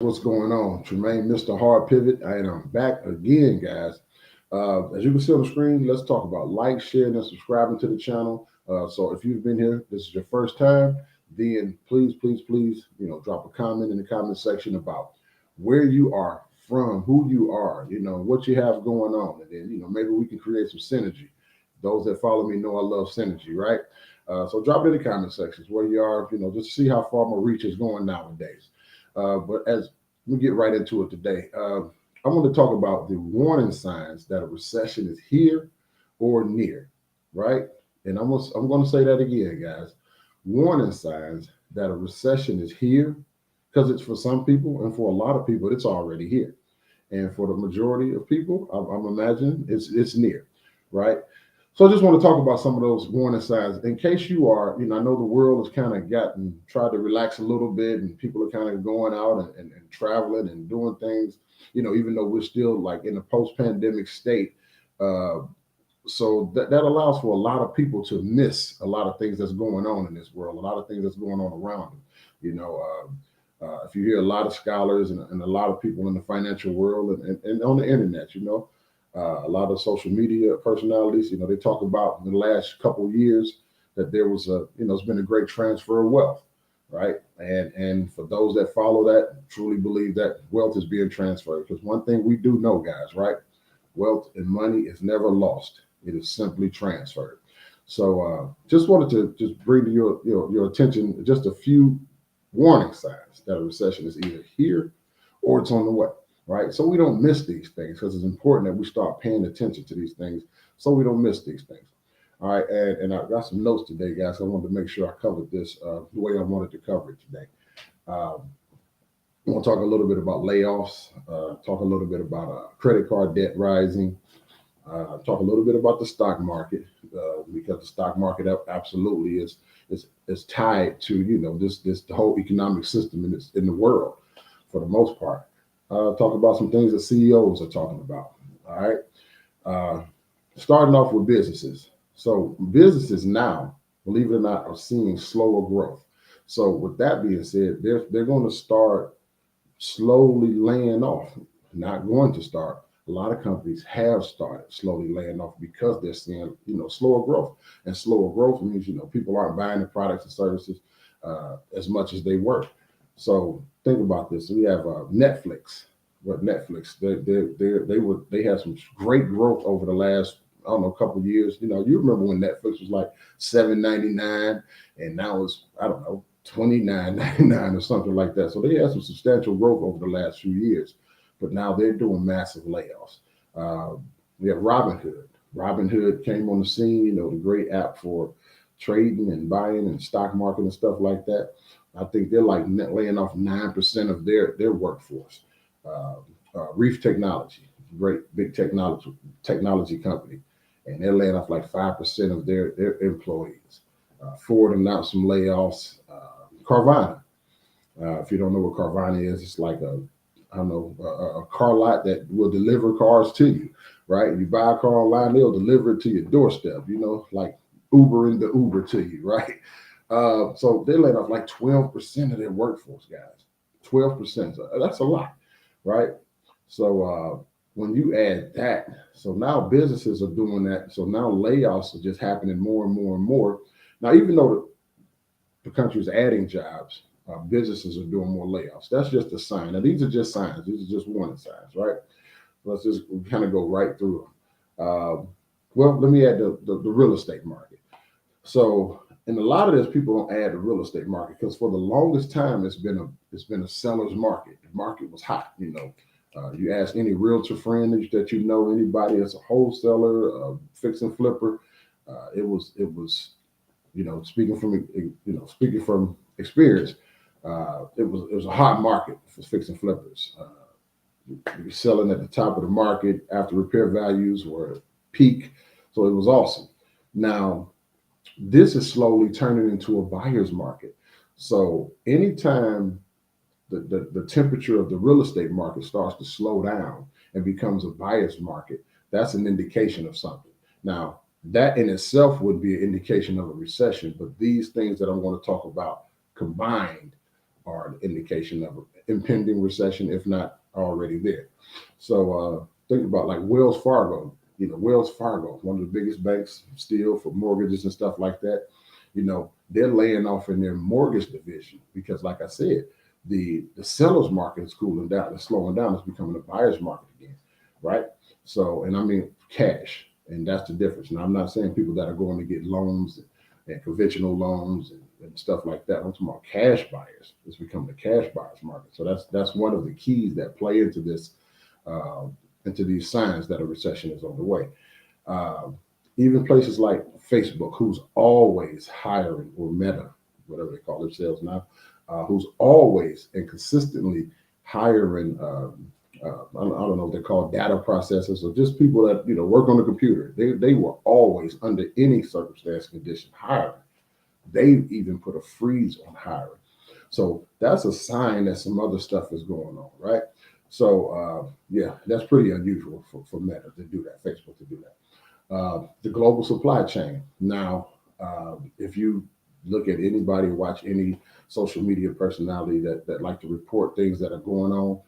What's going on? Tremaine, Mr. Hard Pivot, and I'm back again, guys. As you can see on the screen, let's talk about like, sharing, and subscribing to the channel. So if you've been here, this is your first time, then please, drop a comment in the comment section about where you are from, who you are, what you have going on, and then maybe we can create some synergy. Those that follow me know I love synergy, right? So drop it in the comment sections where you are, just to see how far my reach is going nowadays. But as we get right into it today, I want to talk about the warning signs that a recession is here or near, right? And I'm going to say that again, guys. Warning signs that a recession is here, because it's for some people, and for a lot of people, it's already here. And for the majority of people, I'm imagining it's near, right? So I just want to talk about some of those warning signs in case you are, I know the world has kind of tried to relax a little bit, and people are kind of going out and traveling and doing things, even though we're still like in a post-pandemic state. Uh, so that allows for a lot of people to miss a lot of things that's going on in this world, a lot of things that's going on around them. If you hear a lot of scholars and a lot of people in the financial world and on the internet, a lot of social media personalities, they talk about in the last couple of years that there was it's been a great transfer of wealth, right? And for those that follow that, truly believe that wealth is being transferred. Because one thing we do know, guys, right? Wealth and money is never lost. It is simply transferred. So just wanted to just bring to your attention just a few warning signs that a recession is either here or it's on the way, right? So we don't miss these things, because it's important that we start paying attention to these things so we don't miss these things. All right, and I've got some notes today, guys. I wanted to make sure I covered this the way I wanted to cover it today. Um, I want to talk a little bit about layoffs, talk a little bit about credit card debt rising, talk a little bit about the stock market, because the stock market absolutely is tied to this the whole economic system in the world for the most part. Talk about some things that CEOs are talking about. All right, uh, starting off with businesses. So businesses now, believe it or not, are seeing slower growth. So with that being said, they're going to start slowly laying off. Not going to start. A lot of companies have started slowly laying off because they're seeing, slower growth. And slower growth means, people aren't buying the products and services as much as they were. So think about this. We have Netflix. What Netflix? They had some great growth over the last, I don't know, couple of years. You remember when Netflix was like $7.99, and now it's, I don't know, 29.99 or something like that. So they had some substantial growth over the last few years, but now they're doing massive layoffs. Uh, we have Robinhood. Robinhood came on the scene, the great app for trading and buying and stock market and stuff like that. I think they're like laying off 9% of their workforce. Uh, Reef Technology, great big technology company, and they're laying off like 5% of their employees. Ford announced some layoffs. Carvana. If you don't know what Carvana is, it's like I don't know, a car lot that will deliver cars to you, right? You buy a car online, they'll deliver it to your doorstep, like Uber the Uber to you, right? So they laid off like 12% of their workforce, guys. 12%. So that's a lot, right? So when you add that, so now businesses are doing that. So now layoffs are just happening more and more and more. Now, even though the country is adding jobs, businesses are doing more layoffs. That's just a sign. Now, these are just signs. These are just warning signs, right? Let's just kind of go right through them. Well, let me add the real estate market. So, and a lot of this people don't add the real estate market because for the longest time it's been a seller's market. The market was hot. You ask any realtor friend that anybody that's a wholesaler, fix and flipper, it was speaking from experience, it was a hot market for fix and flippers. You were selling at the top of the market after repair values were peak, so it was awesome. Now this is slowly turning into a buyer's market. So anytime the temperature of the real estate market starts to slow down and becomes a buyer's market, that's an indication of something. Now, that in itself would be an indication of a recession, but these things that I'm going to talk about combined are an indication of impending recession, if not already there. So think about like Wells Fargo. Wells Fargo, one of the biggest banks still for mortgages and stuff like that. They're laying off in their mortgage division because, like I said, the seller's market is cooling down, it's slowing down, it's becoming a buyer's market again, right? So, and I mean cash, and that's the difference. Now, I'm not saying people that are going to get loans and conventional loans and stuff like that. I'm talking about cash buyers. It's becoming a cash buyers market. So that's one of the keys that play into this, into these signs that a recession is on the way. Uh, Even places like Facebook, who's always hiring, or Meta, whatever they call themselves now, who's always and consistently hiring. I don't know what they're called, data processors, or just people that work on the computer. They were always, under any circumstance, condition, hiring. They've even put a freeze on hiring. So that's a sign that some other stuff is going on, right? So yeah, that's pretty unusual for Meta to do that, Facebook to do that. The global supply chain. Now, if you look at anybody, watch any social media personality that like to report things that are going on,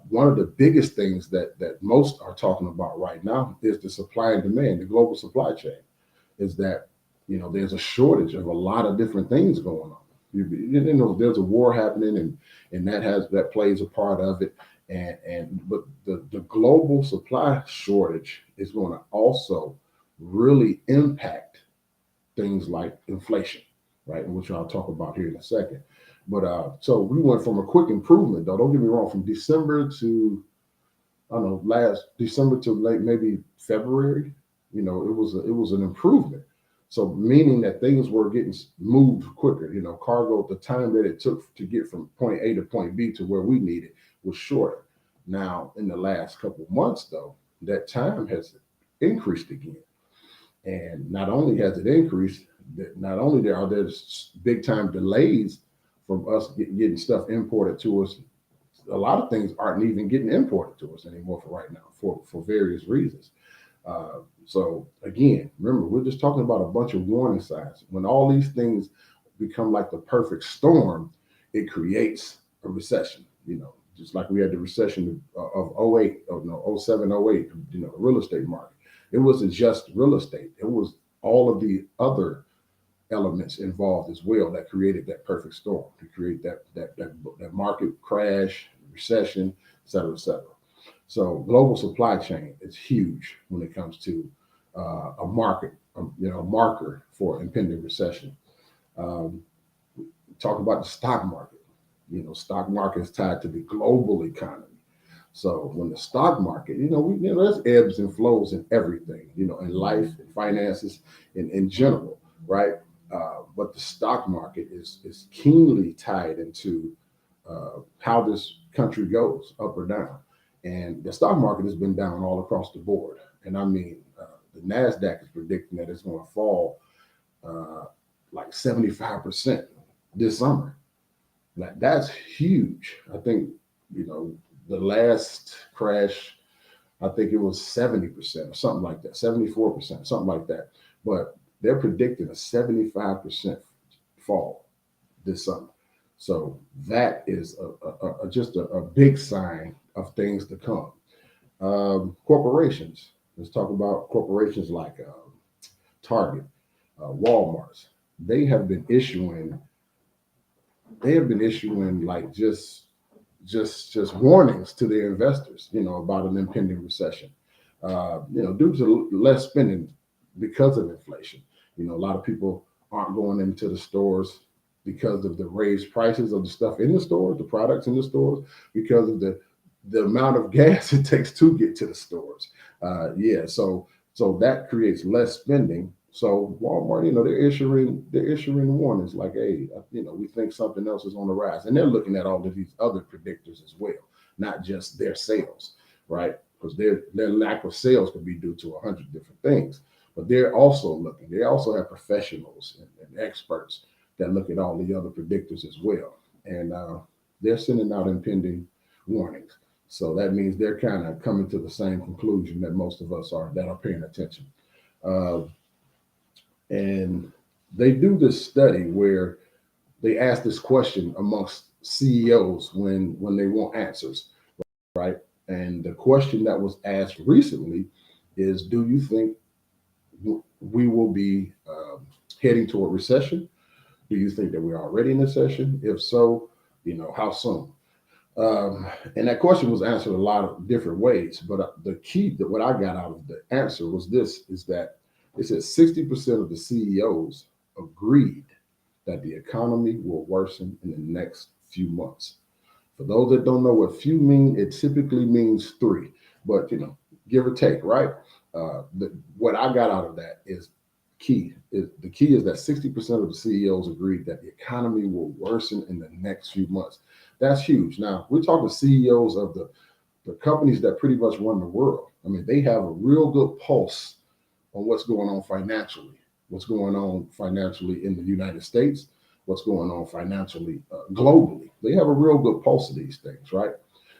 one of the biggest things that most are talking about right now is the supply and demand, the global supply chain. Is that there's a shortage of a lot of different things going on. There's a war happening, and that plays a part of it. But the global supply shortage is going to also really impact things like inflation, right? Which I'll talk about here in a second. But so we went from a quick improvement, though. Don't get me wrong, from December to, I don't know, last December to late maybe February. It was an improvement. So meaning that things were getting moved quicker. Cargo, the time that it took to get from point A to point B to where we needed was shorter. Now, in the last couple of months, though, that time has increased again. And not only has it increased, not only are there big time delays from us getting stuff imported to us, a lot of things aren't even getting imported to us anymore for right now for various reasons. So again, remember, we're just talking about a bunch of warning signs. When all these things become like the perfect storm, it creates a recession. Just like we had the recession of '08, or no, '07, '08, real estate market. It wasn't just real estate. It was all of the other elements involved as well that created that perfect storm, to create that market crash, recession, et cetera, et cetera. So global supply chain is huge when it comes to a market, marker for impending recession. Um, Talk about the stock market. Stock market is tied to the global economy. So when the stock market, there's ebbs and flows in everything, in life, in finances, in general, right? But the stock market is keenly tied into how this country goes, up or down. And the stock market has been down all across the board. And I mean, the NASDAQ is predicting that it's going to fall like 75% this summer. Like, that's huge. I think, the last crash, I think it was 70% or something like that, 74%, something like that. But they're predicting a 75% fall this summer. So that is just a big sign of things to come. Corporations. Let's talk about corporations like Target, Walmart's. They have been issuing. They have been issuing like just warnings to their investors, about an impending recession. Due to less spending because of inflation. A lot of people aren't going into the stores because of the raised prices of the stuff in the stores, the products in the stores, because of the amount of gas it takes to get to the stores. Yeah, so that creates less spending. So Walmart, they're issuing warnings like, hey, we think something else is on the rise, and they're looking at all of these other predictors as well, not just their sales, right? Because their lack of sales could be due to 100 different things, but they're also looking. They also have professionals and experts that look at all the other predictors as well, and they're sending out impending warnings. So that means they're kind of coming to the same conclusion that most of us are that are paying attention. Uh, and they do this study where they ask this question amongst CEOs when they want answers, right? And the question that was asked recently is, do you think we will be heading to a recession? Do you think that we're already in a recession? If so, how soon? And that question was answered a lot of different ways, but the key that what I got out of the answer was this: is that it said 60% of the CEOs agreed that the economy will worsen in the next few months. For those that don't know what few mean, it typically means three, but give or take, right? What I got out of that is the key is that 60% of the CEOs agreed that the economy will worsen in the next few months. That's huge. Now we're talking CEOs of the companies that pretty much run the world. I mean, they have a real good pulse on what's going on financially, in the United States, what's going on financially globally. They have a real good pulse of these things, right?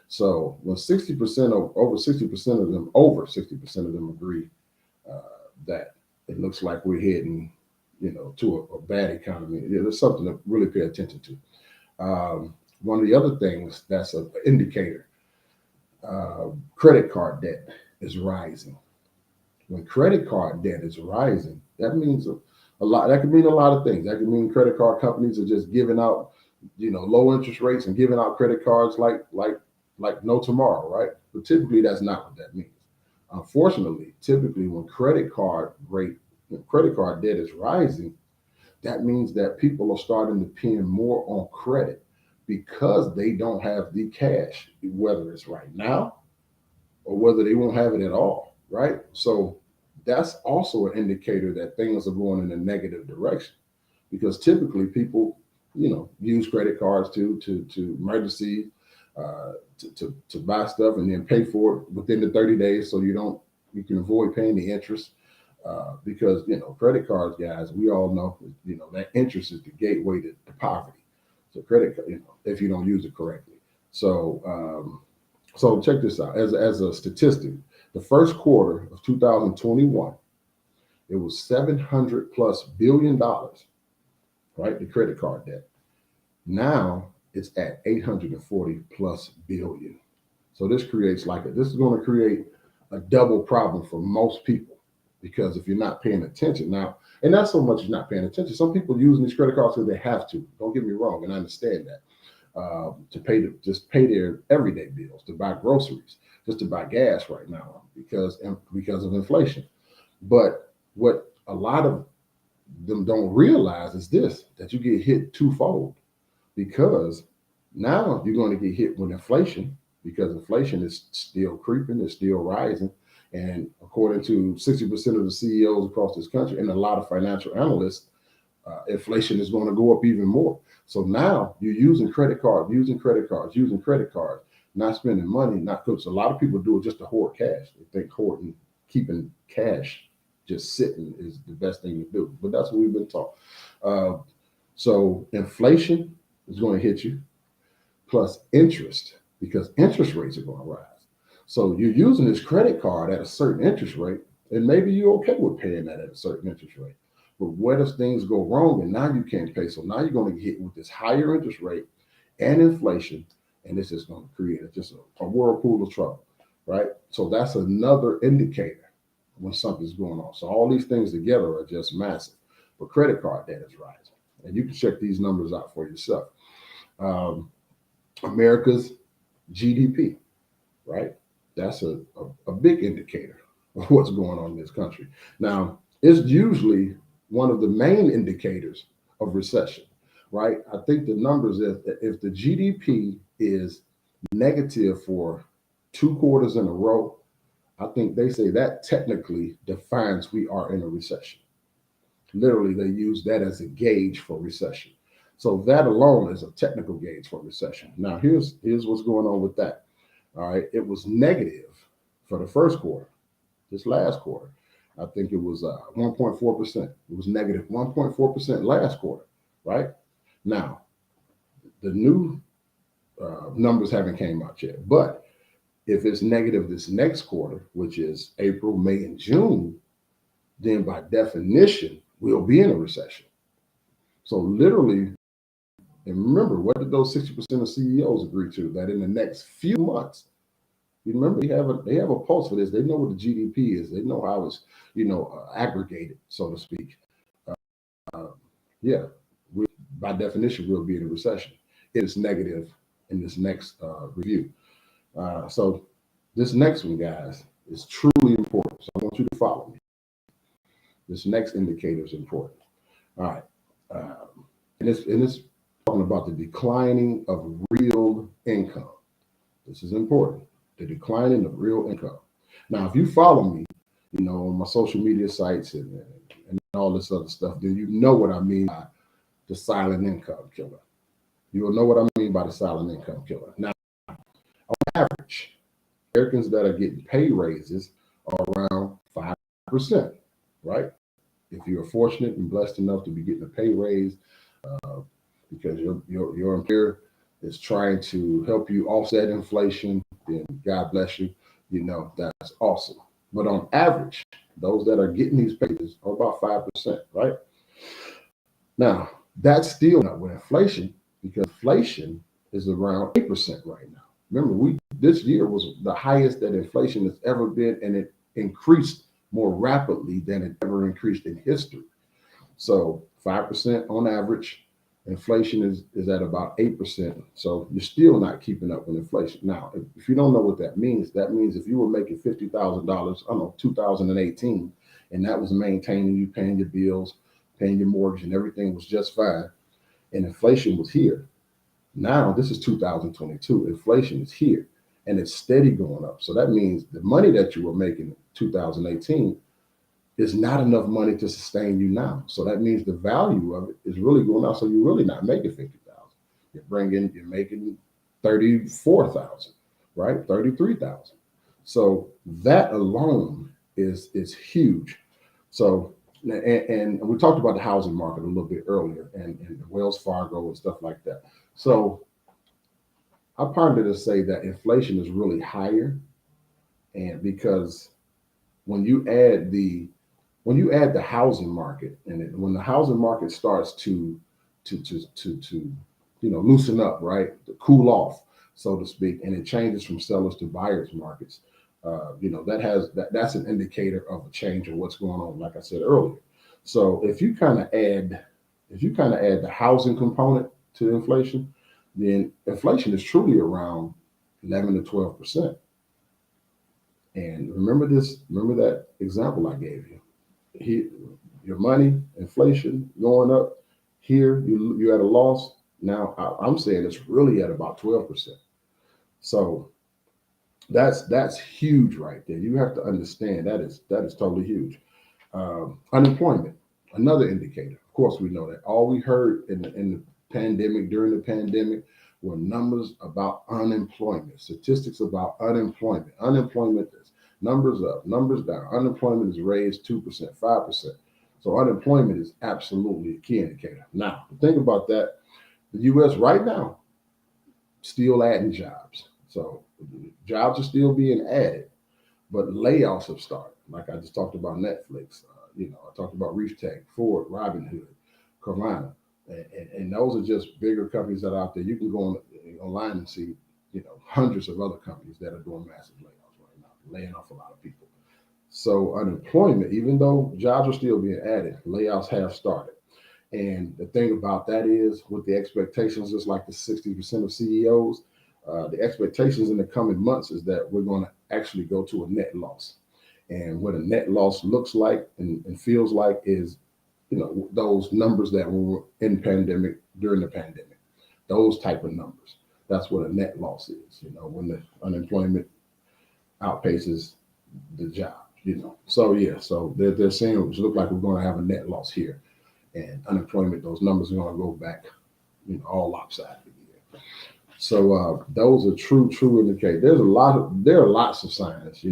So when 60% of over 60% of them agree that it looks like we're heading, to a bad economy, there's something to really pay attention to. One of the other things that's an indicator, credit card debt is rising. When credit card debt is rising, that means a lot. That could mean a lot of things. That could mean credit card companies are just giving out, low interest rates and giving out credit cards like no tomorrow, right? But typically, that's not what that means. Unfortunately, typically when credit card debt is rising, that means that people are starting to pin more on credit because they don't have the cash, whether it's right now or whether they won't have it at all, right? So that's also an indicator that things are going in a negative direction, because typically people, use credit cards to emergency, to buy stuff and then pay for it within the 30 days, so you can avoid paying the interest. Because credit cards, guys, we all know, that interest is the gateway to poverty. So credit, if you don't use it correctly. So check this out. As a statistic, the first quarter of 2021, it was $700+ billion, right? The credit card debt. Now it's at 840+ billion. So this is going to create a double problem for most people, because if you're not paying attention now, and not so much you're not paying attention, some people using these credit cards because they have to. Don't get me wrong, and I understand that. To pay their everyday bills, to buy groceries, just to buy gas right now because of inflation. But what a lot of them don't realize is this: that you get hit twofold, because now you're going to get hit with inflation, because inflation is still creeping, it's still rising. And according to 60% of the CEOs across this country and a lot of financial analysts, inflation is going to go up even more. So now you're using credit cards, not spending money, not because a lot of people do it just to hoard cash. They think keeping cash just sitting is the best thing to do. But that's what we've been taught. So inflation is going to hit you, plus interest, because interest rates are going to rise. So you're using this credit card at a certain interest rate, and maybe you're okay with paying that at a certain interest rate. But what if things go wrong and now you can't pay? So now you're going to get hit with this higher interest rate and inflation, and this is going to create a whirlpool of trouble, right? So that's another indicator when something's going on. So all these things together are just massive. But credit card debt is rising, and you can check these numbers out for yourself. America's GDP, right? That's a big indicator of what's going on in this country. Now, it's usually one of the main indicators of recession, right? I think the numbers, if the GDP is negative for 2 quarters in a row, I think they say that technically defines we are in a recession. Literally, they use that as a gauge for recession. So that alone is a technical gauge for recession. Now, here's what's going on with that. All right, it was negative for the first quarter, this last quarter. I think it was 1.4%. It was negative 1.4% last quarter, right? Now, the new numbers haven't came out yet, but if it's negative this next quarter, which is April, May, and June, then by definition, we'll be in a recession. So literally, And remember, what did those 60% of CEOs agree to? That in the next few months, you remember they have a pulse for this. They know what the GDP is. They know how it's aggregated, so to speak. Uh, yeah, we, by definition, we'll be in a recession. It is negative in this next review. So this next one, guys, is truly important. So I want you to follow me. This next indicator is important. All right. And it's talking about the declining of real income. This is important. The declining of real income. Now, if you follow me, on my social media sites and all this other stuff, then you know what I mean by the silent income killer. You will know what I mean by the silent income killer. Now, on average, Americans that are getting pay raises are around 5%, right? If you're fortunate and blessed enough to be getting a pay raise because your employer is trying to help you offset inflation, then God bless you. That's awesome. But on average, those that are getting these pays are about 5%, right? Now, that's still not with inflation because inflation is around 8% right now. Remember, this year was the highest that inflation has ever been, and it increased more rapidly than it ever increased in history. So 5% on average. Inflation is at about 8%. So you're still not keeping up with inflation. Now, if you don't know what that means if you were making $50,000, I don't know, 2018, and that was maintaining you paying your bills, paying your mortgage, and everything was just fine, and inflation was here. Now, this is 2022. Inflation is here, and it's steady going up. So that means the money that you were making in 2018 is not enough money to sustain you now. So that means the value of it is really going up. So you're really not making 50,000. You're making 34,000, right? 33,000. So that alone is huge. So and we talked about the housing market a little bit earlier and Wells Fargo and stuff like that. So I partnered to say that inflation is really higher, and because when you add the housing market, and when the housing market starts to loosen up, right, to cool off, so to speak, and it changes from sellers to buyers markets, that's an indicator of a change of what's going on, like I said earlier. So if you kind of add the housing component to inflation, then inflation is truly around 11 to 12%. And remember that example I gave you. Here, your money, inflation going up. Here, you're at a loss. Now, I'm saying it's really at about 12%. So that's huge right there. You have to understand that is totally huge. Unemployment, another indicator. Of course, we know that. All we heard in the pandemic, during the pandemic, were numbers about unemployment, statistics about unemployment. Unemployment is numbers up, numbers down. Unemployment is raised 2%, 5%. So unemployment is absolutely a key indicator. Now, think about that. The U.S. right now, still adding jobs. So jobs are still being added, but layoffs have started. Like I just talked about Netflix. I talked about Reef Tech, Ford, Robinhood, Carvana. And those are just bigger companies that are out there. You can go online and see, hundreds of other companies that are doing massive layoffs right now, laying off a lot of people. So unemployment, even though jobs are still being added, layoffs have started. And the thing about that is, with the expectations, just like the 60% of CEOs, the expectations in the coming months is that we're going to actually go to a net loss. And what a net loss looks like and feels like is, those numbers that were in pandemic, during the pandemic, those type of numbers. That's what a net loss is, when the unemployment outpaces the job, So yeah, so they're saying it looks like we're going to have a net loss here. And unemployment, those numbers are going to go back, all lopsided again. So those are true indicators. There are lots of signs,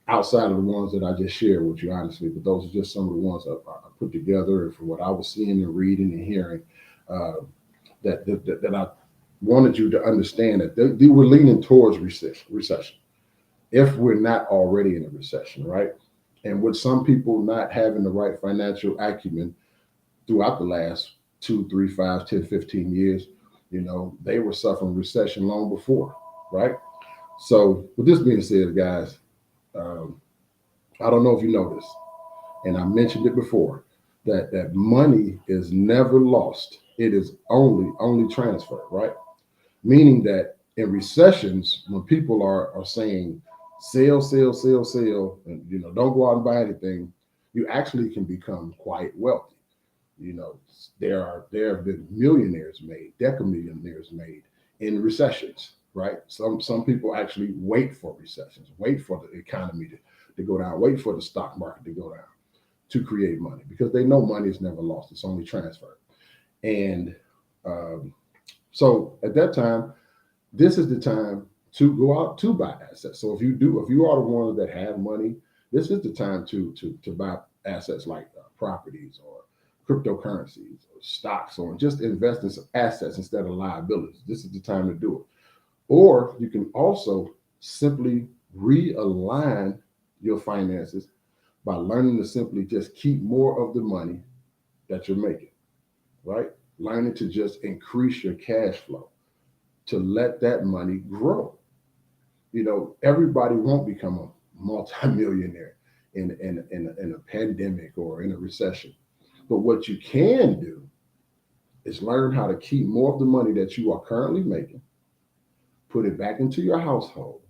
outside of the ones that I just shared with you, honestly, but those are just some of the ones I put together and from what I was seeing and reading and hearing, that I wanted you to understand that they were leaning towards recession, if we're not already in a recession, right? And with some people not having the right financial acumen throughout the last 2, 3, 5, 10, 15 years, they were suffering recession long before, right? So with this being said, guys, um, I don't know if you know this, and I mentioned it before, that money is never lost. It is only transferred, right? Meaning that in recessions, when people are saying sell, sell, sell, sell, and don't go out and buy anything, you actually can become quite wealthy. You know, there have been millionaires made, decamillionaires made in recessions, right? Some people actually wait for recessions, wait for the economy to go down, wait for the stock market to go down to create money because they know money is never lost; it's only transferred. And um, so at that time, this is the time to go out to buy assets. So if you are the ones that have money, this is the time to buy assets like properties or cryptocurrencies or stocks or just invest in some assets instead of liabilities. This is the time to do it. Or you can also simply realign your finances by learning to simply just keep more of the money that you're making, right? Learning to just increase your cash flow to let that money grow. Everybody won't become a multimillionaire in a pandemic or in a recession. But what you can do is learn how to keep more of the money that you are currently making, put it back into your household,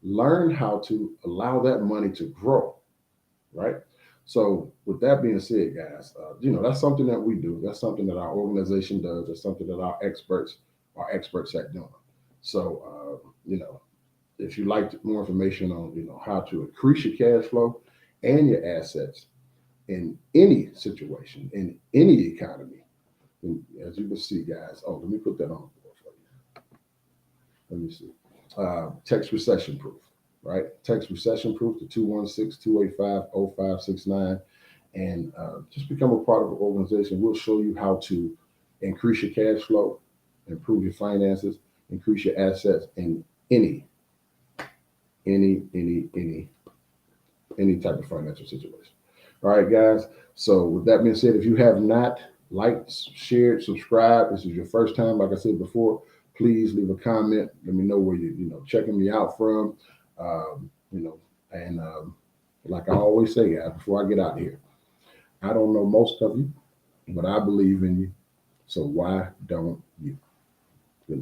learn how to allow that money to grow, right? So, with that being said, guys, that's something that we do. That's something that our organization does. That's something that our experts are experts at doing. So, if you like more information on how to increase your cash flow and your assets in any situation in any economy, and as you can see, guys. Oh, let me put that on the board for you. Let me see. Text recession proof, right? Text recession proof to 216-285-0569 and just become a part of the organization. We'll show you how to increase your cash flow, improve your finances, increase your assets in any, any, any, any type of financial situation. All right, guys. So with that being said, if you have not liked, shared, subscribed, this is your first time, like I said before, please leave a comment. Let me know where you checking me out from. And like I always say, guys, before I get out here, I don't know most of you, but I believe in you. So why don't you?